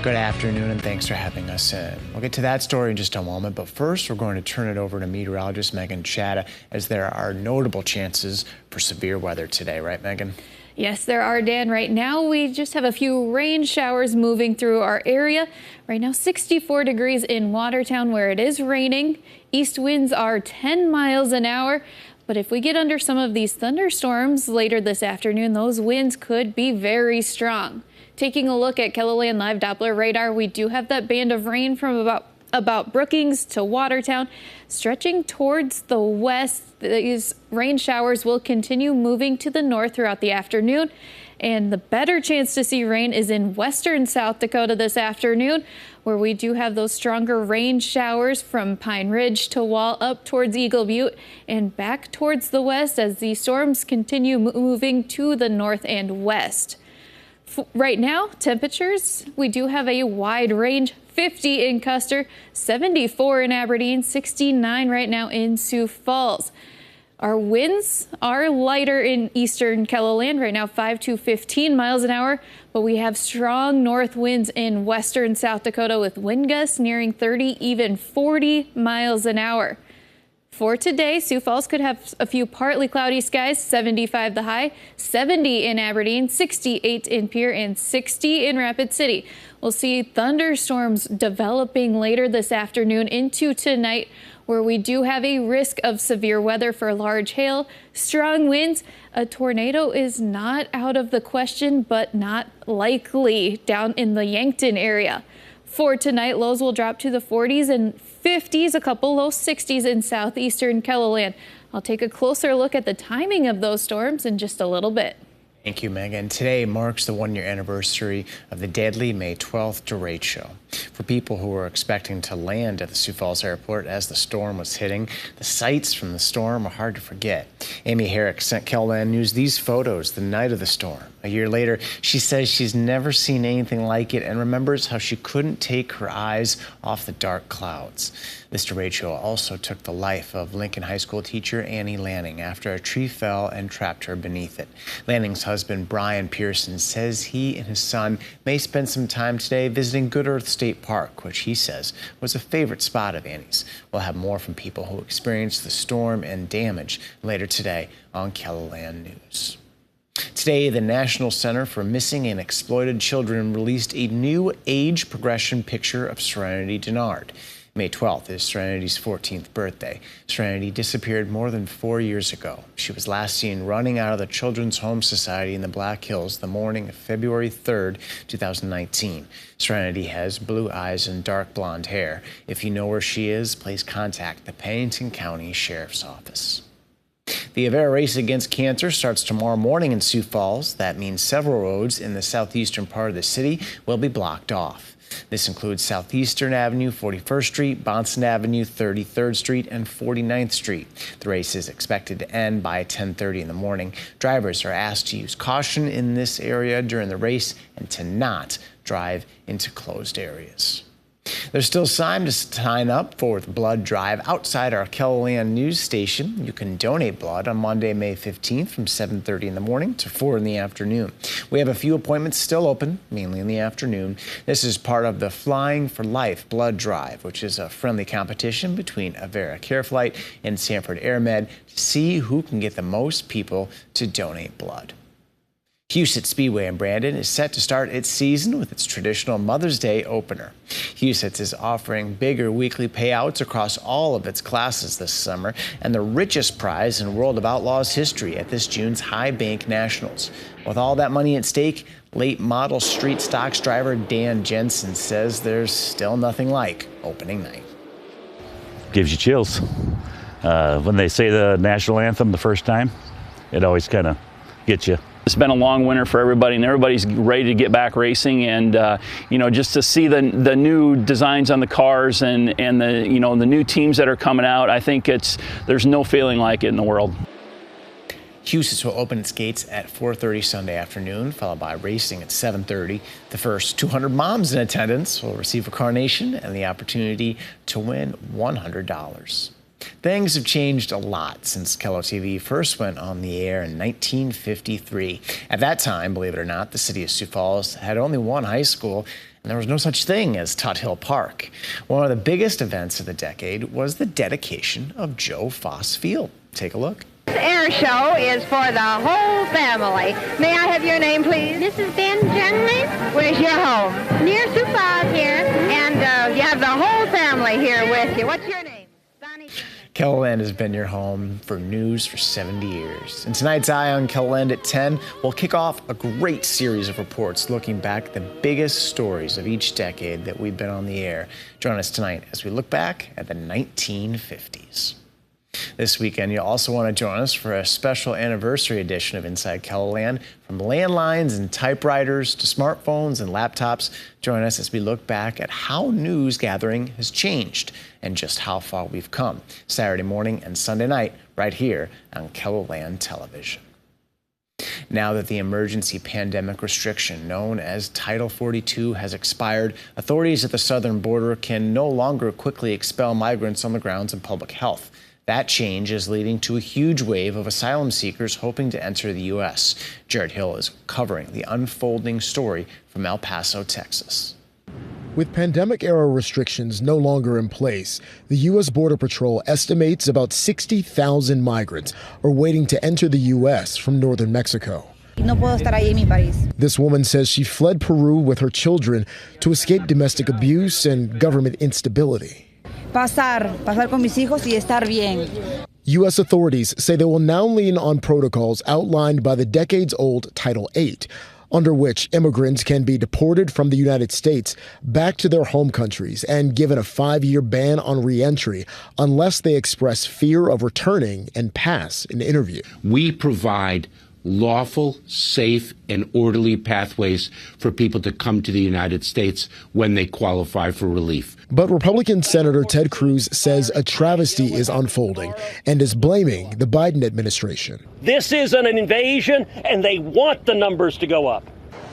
Good afternoon, and thanks for having us in. We'll get to that story in just a moment, but first we're going to turn it over to meteorologist Megan Chatta, as there are notable chances for severe weather today, right, Megan? Yes, there are, Dan. Right now, we just have a few rain showers moving through our area. Right now, 64 degrees in Watertown, where it is raining. East winds are 10 miles an hour. But if we get under some of these thunderstorms later this afternoon, those winds could be very strong. Taking a look at KELOLAND Live Doppler radar, we do have that band of rain from about Brookings to Watertown, stretching towards the west. These rain showers will continue moving to the north throughout the afternoon, and the better chance to see rain is in western South Dakota this afternoon, where we do have those stronger rain showers from Pine Ridge to Wall up towards Eagle Butte and back towards the west as the storms continue moving to the north and west. Right now, temperatures, we do have a wide range. 50 in Custer, 74 in Aberdeen, 69 right now in Sioux Falls. Our winds are lighter in eastern KELOLAND right now, 5 to 15 miles an hour, but we have strong north winds in western South Dakota with wind gusts nearing 30, even 40 miles an hour. For today, Sioux Falls could have a few partly cloudy skies, 75 the high, 70 in Aberdeen, 68 in Pierre, and 60 in Rapid City. We'll see thunderstorms developing later this afternoon into tonight, where we do have a risk of severe weather for large hail, strong winds. A tornado is not out of the question, but not likely down in the Yankton area. For tonight, lows will drop to the 40s and 50s, a couple low 60s in southeastern KELOLAND. I'll take a closer look at the timing of those storms in just a little bit. Thank you, Megan. Today marks the one-year anniversary of the deadly May 12th derecho. For people who were expecting to land at the Sioux Falls airport as the storm was hitting, the sights from the storm are hard to forget. Amy Herrick sent KELOLAND News these photos the night of the storm. A year later, she says she's never seen anything like it and remembers how she couldn't take her eyes off the dark clouds. This derecho also took the life of Lincoln High School teacher Annie Lanning after a tree fell and trapped her beneath it. Lanning's husband, Brian Pearson, says he and his son may spend some time today visiting Good Earth State Park, which he says was a favorite spot of Annie's. We'll have more from people who experienced the storm and damage later today on KELOLAND News. Today, the National Center for Missing and Exploited Children released a new age progression picture of Serenity Denard. May 12th is Serenity's 14th birthday. Serenity disappeared more than 4 years ago. She was last seen running out of the Children's Home Society in the Black Hills the morning of February 3rd, 2019. Serenity has blue eyes and dark blonde hair. If you know where she is, please contact the Pennington County Sheriff's Office. The Avera Race Against Cancer starts tomorrow morning in Sioux Falls. That means several roads in the southeastern part of the city will be blocked off. This includes Southeastern Avenue, 41st Street, Bonson Avenue, 33rd Street, and 49th Street. The race is expected to end by 10:30 in the morning. Drivers are asked to use caution in this area during the race and to not drive into closed areas. There's still time to sign up for the blood drive outside our KELOLAND News station. You can donate blood on Monday, May 15th from 7:30 in the morning to 4 in the afternoon. We have a few appointments still open, mainly in the afternoon. This is part of the Flying for Life blood drive, which is a friendly competition between Avera CareFlight and Sanford AirMed to see who can get the most people to donate blood. Huset's Speedway in Brandon is set to start its season with its traditional Mother's Day opener. Huset's is offering bigger weekly payouts across all of its classes this summer and the richest prize in World of Outlaws history at this June's High Bank Nationals. With all that money at stake, late model street stocks driver Dan Jensen says there's still nothing like opening night. Gives you chills. When they say the national anthem the first time, it always kind of gets you. It's been a long winter for everybody, and everybody's ready to get back racing. And just to see the new designs on the cars and the the new teams that are coming out, I think there's no feeling like it in the world. Huset's will open its gates at 4:30 Sunday afternoon, followed by racing at 7:30. The first 200 moms in attendance will receive a carnation and the opportunity to win $100. Things have changed a lot since KELO TV first went on the air in 1953. At that time, believe it or not, the city of Sioux Falls had only one high school, And there was no such thing as Tut Hill Park. One of the biggest events of the decade was the dedication of Joe Foss Field. Take a look. This air show is for the whole family. May I have your name, please? Mrs. Ben Junley. Where's your home? Near Sioux Falls here. And you have the whole family here with you. What's your name? Bonnie. KELOLAND has been your home for news for 70 years. And tonight's Eye on KELOLAND at 10 will kick off a great series of reports looking back at the biggest stories of each decade that we've been on the air. Join us tonight as we look back at the 1950s. This weekend, you'll also want to join us for a special anniversary edition of Inside KELOLAND. From landlines and typewriters to smartphones and laptops, join us as we look back at how news gathering has changed and just how far we've come. Saturday morning and Sunday night, right here on KELOLAND Television. Now that the emergency pandemic restriction known as Title 42 has expired, authorities at the southern border can no longer quickly expel migrants on the grounds of public health. That change is leading to a huge wave of asylum seekers hoping to enter the U.S. Jared Hill is covering the unfolding story from El Paso, Texas. With pandemic-era restrictions no longer in place, the U.S. Border Patrol estimates about 60,000 migrants are waiting to enter the U.S. from northern Mexico. No puedo estar ahí en mi país. This woman says she fled Peru with her children to escape domestic abuse and government instability. Pasar con mis hijos y estar bien. U.S. authorities say they will now lean on protocols outlined by the decades-old Title VIII, under which immigrants can be deported from the United States back to their home countries and given a 5-year ban on re-entry unless they express fear of returning and pass an interview. We provide lawful, safe, and orderly pathways for people to come to the United States when they qualify for relief. But Republican Senator Ted Cruz says a travesty is unfolding and is blaming the Biden administration. This is an invasion, and they want the numbers to go up.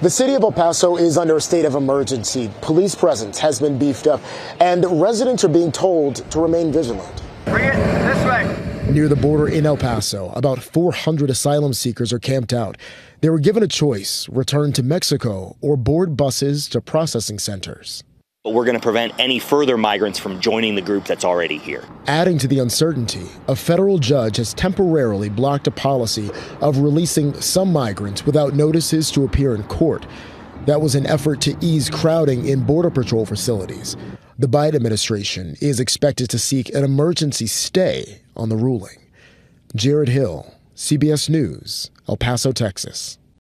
The city of El Paso is under a state of emergency. Police presence has been beefed up, and residents are being told to remain vigilant. Bring it this way. Near the border in El Paso, about 400 asylum seekers are camped out. They were given a choice: return to Mexico or board buses to processing centers. But we're going to prevent any further migrants from joining the group that's already here. Adding to the uncertainty, a federal judge has temporarily blocked a policy of releasing some migrants without notices to appear in court. That was an effort to ease crowding in Border Patrol facilities. The Biden administration is expected to seek an emergency stay on the ruling. Jared Hill, CBS News, El Paso, Texas.